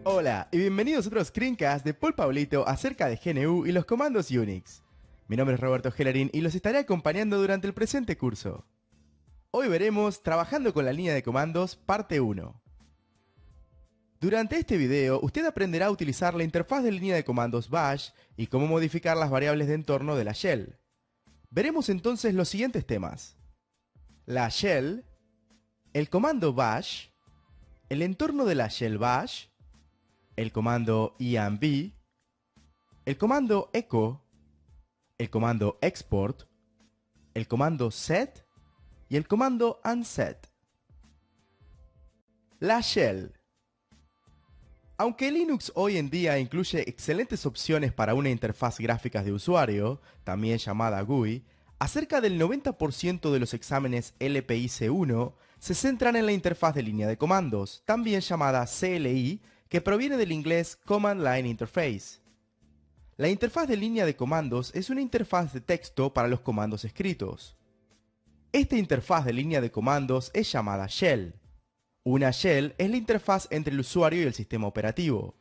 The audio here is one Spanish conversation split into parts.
Hola y bienvenidos a otro screencast de Paul Pablito acerca de GNU y los comandos Unix. Mi nombre es Roberto Gellerin y los estaré acompañando durante el presente curso. Hoy veremos Trabajando con la línea de comandos, parte 1. Durante este video, usted aprenderá a utilizar la interfaz de línea de comandos Bash y cómo modificar las variables de entorno de la shell. Veremos entonces los siguientes temas: la shell, el comando bash, el entorno de la shell bash, el comando env, el comando echo, el comando export, el comando set y el comando unset. La shell. Aunque Linux hoy en día incluye excelentes opciones para una interfaz gráfica de usuario, también llamada GUI, cerca del 90% de los exámenes LPIC1 se centran en la interfaz de línea de comandos, también llamada CLI, que proviene del inglés Command Line Interface. La interfaz de línea de comandos es una interfaz de texto para los comandos escritos. Esta interfaz de línea de comandos es llamada shell. Una shell es la interfaz entre el usuario y el sistema operativo.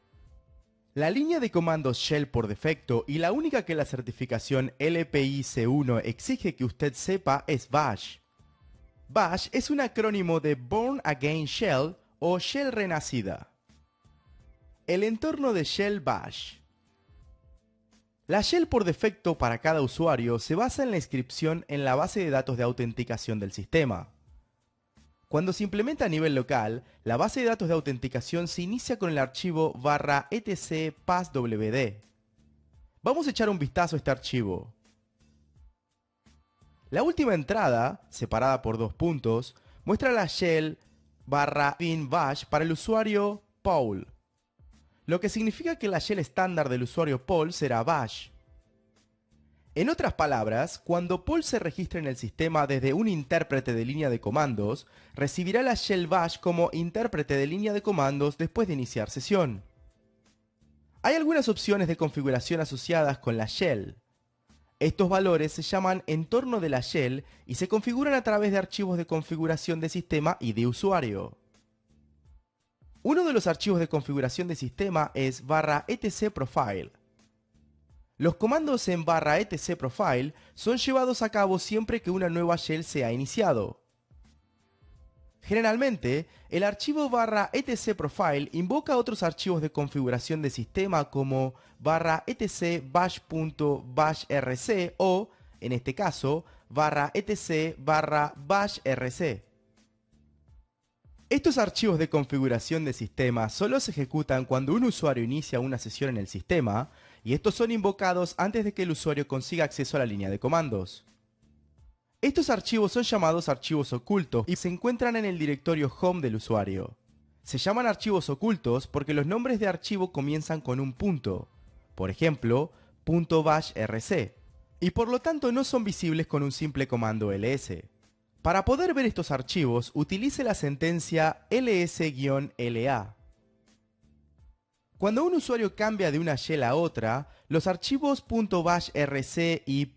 La línea de comandos shell por defecto y la única que la certificación LPIC1 exige que usted sepa es Bash. Bash es un acrónimo de Born Again Shell o Shell Renacida. El entorno de Shell Bash. La shell por defecto para cada usuario se basa en la inscripción en la base de datos de autenticación del sistema. Cuando se implementa a nivel local, la base de datos de autenticación se inicia con el archivo /etc passwd. Vamos a echar un vistazo a este archivo. La última entrada, separada por dos puntos, muestra la shell /bin bash para el usuario Paul, lo que significa que la shell estándar del usuario Paul será bash. En otras palabras, cuando Paul se registre en el sistema desde un intérprete de línea de comandos, recibirá la shell bash como intérprete de línea de comandos después de iniciar sesión. Hay algunas opciones de configuración asociadas con la shell. Estos valores se llaman entorno de la shell y se configuran a través de archivos de configuración de sistema y de usuario. Uno de los archivos de configuración de sistema es /etc profile. Los comandos en /etc profile son llevados a cabo siempre que una nueva shell se ha iniciado. Generalmente, el archivo /etc profile invoca otros archivos de configuración de sistema como /etc bash.bashrc o, en este caso, /etc /bashrc. Estos archivos de configuración de sistema solo se ejecutan cuando un usuario inicia una sesión en el sistema, y estos son invocados antes de que el usuario consiga acceso a la línea de comandos. Estos archivos son llamados archivos ocultos y se encuentran en el directorio home del usuario. Se llaman archivos ocultos porque los nombres de archivo comienzan con un punto, por ejemplo, .bashrc, y por lo tanto no son visibles con un simple comando ls. Para poder ver estos archivos, utilice la sentencia ls-la. Cuando un usuario cambia de una shell a otra, los archivos .bashrc y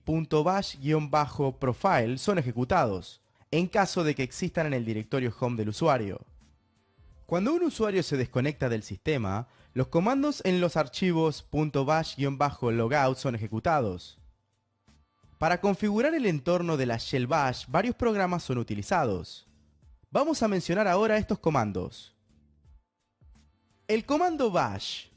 .bash-profile son ejecutados, en caso de que existan en el directorio home del usuario. Cuando un usuario se desconecta del sistema, los comandos en los archivos .bash-logout son ejecutados. Para configurar el entorno de la shell bash, varios programas son utilizados. Vamos a mencionar ahora estos comandos. El comando bash.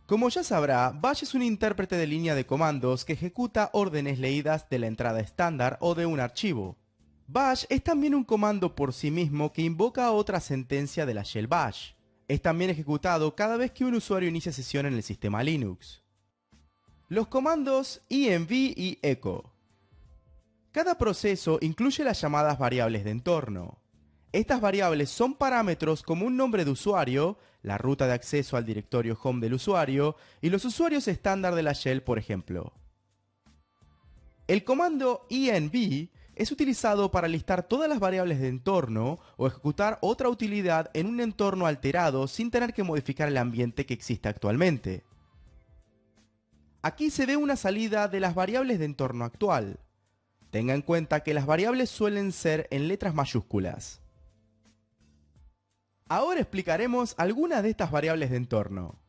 Como ya sabrá, bash es un intérprete de línea de comandos que ejecuta órdenes leídas de la entrada estándar o de un archivo. Bash es también un comando por sí mismo que invoca otra sentencia de la shell bash. Es también ejecutado cada vez que un usuario inicia sesión en el sistema Linux. Los comandos env y echo. Cada proceso incluye las llamadas variables de entorno. Estas variables son parámetros como un nombre de usuario, la ruta de acceso al directorio home del usuario y los usuarios estándar de la shell, por ejemplo. El comando env es utilizado para listar todas las variables de entorno o ejecutar otra utilidad en un entorno alterado sin tener que modificar el ambiente que existe actualmente. Aquí se ve una salida de las variables de entorno actual. Tenga en cuenta que las variables suelen ser en letras mayúsculas. Ahora explicaremos algunas de estas variables de entorno.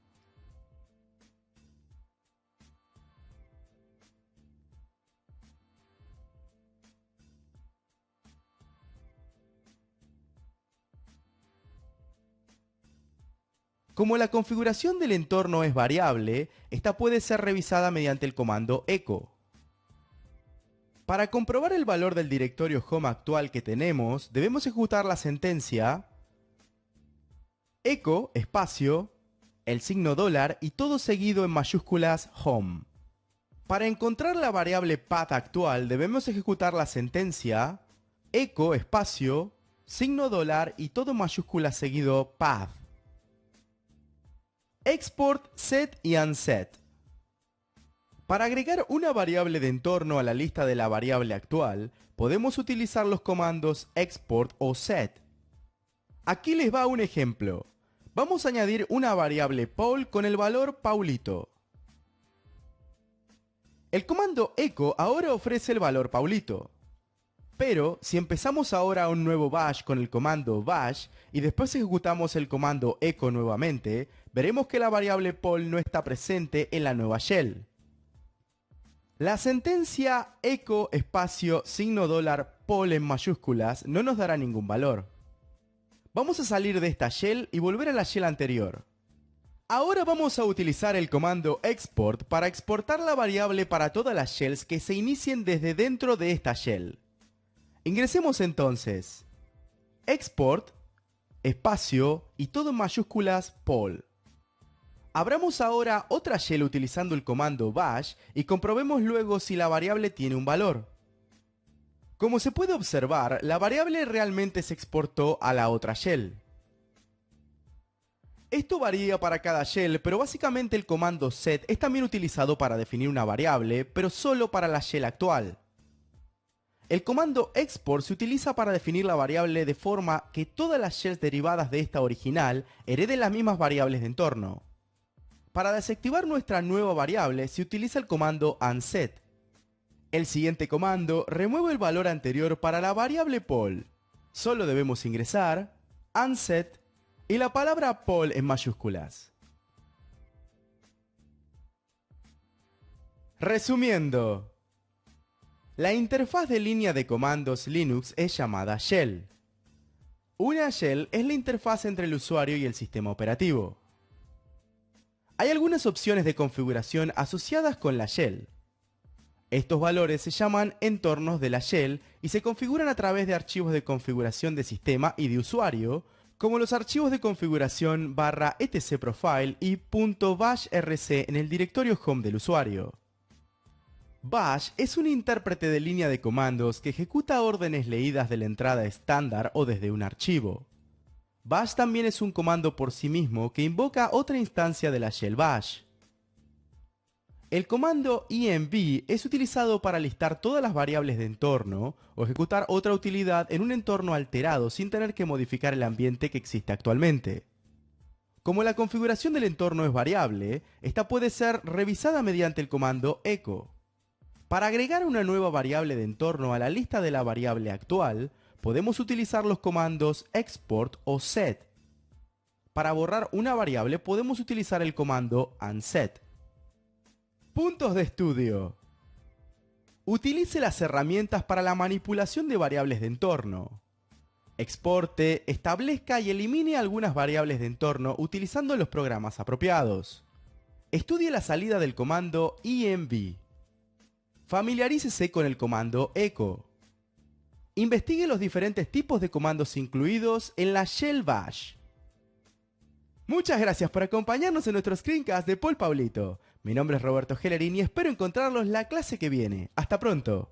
Como la configuración del entorno es variable, esta puede ser revisada mediante el comando echo. Para comprobar el valor del directorio home actual que tenemos, debemos ejecutar la sentencia echo espacio, el signo dólar y todo seguido en mayúsculas home. Para encontrar la variable path actual, debemos ejecutar la sentencia echo espacio, signo dólar y todo en mayúsculas seguido path. Export, set y unset. Para agregar una variable de entorno a la lista de la variable actual, podemos utilizar los comandos export o set. Aquí les va un ejemplo. Vamos a añadir una variable Paul con el valor Paulito. El comando echo ahora ofrece el valor Paulito. Pero si empezamos ahora un nuevo bash con el comando bash y después ejecutamos el comando echo nuevamente, veremos que la variable Paul no está presente en la nueva shell. La sentencia echo espacio signo dólar Paul en mayúsculas no nos dará ningún valor. Vamos a salir de esta shell y volver a la shell anterior. Ahora vamos a utilizar el comando export para exportar la variable para todas las shells que se inicien desde dentro de esta shell. Ingresemos entonces export, espacio y todo en mayúsculas Paul. Abramos ahora otra shell utilizando el comando bash y comprobemos luego si la variable tiene un valor. Como se puede observar, la variable realmente se exportó a la otra shell. Esto varía para cada shell, pero básicamente el comando set es también utilizado para definir una variable, pero solo para la shell actual. El comando export se utiliza para definir la variable de forma que todas las shells derivadas de esta original hereden las mismas variables de entorno. Para desactivar nuestra nueva variable se utiliza el comando unset. El siguiente comando remueve el valor anterior para la variable Paul. Solo debemos ingresar unset y la palabra Paul en mayúsculas. Resumiendo, la interfaz de línea de comandos Linux es llamada shell. Una shell es la interfaz entre el usuario y el sistema operativo. Hay algunas opciones de configuración asociadas con la shell. Estos valores se llaman entornos de la shell y se configuran a través de archivos de configuración de sistema y de usuario, como los archivos de configuración /etcprofile y .bashrc en el directorio home del usuario. Bash es un intérprete de línea de comandos que ejecuta órdenes leídas de la entrada estándar o desde un archivo. Bash también es un comando por sí mismo que invoca otra instancia de la shell bash. El comando env es utilizado para listar todas las variables de entorno o ejecutar otra utilidad en un entorno alterado sin tener que modificar el ambiente que existe actualmente. Como la configuración del entorno es variable, esta puede ser revisada mediante el comando echo. Para agregar una nueva variable de entorno a la lista de la variable actual, podemos utilizar los comandos export o set. Para borrar una variable podemos utilizar el comando unset. Puntos de estudio. Utilice las herramientas para la manipulación de variables de entorno. Exporte, establezca y elimine algunas variables de entorno utilizando los programas apropiados. Estudie la salida del comando env. Familiarícese con el comando echo. Investigue los diferentes tipos de comandos incluidos en la shell bash. Muchas gracias por acompañarnos en nuestro screencast de Paul Paulito. Mi nombre es Roberto Hellerin y espero encontrarlos la clase que viene. ¡Hasta pronto!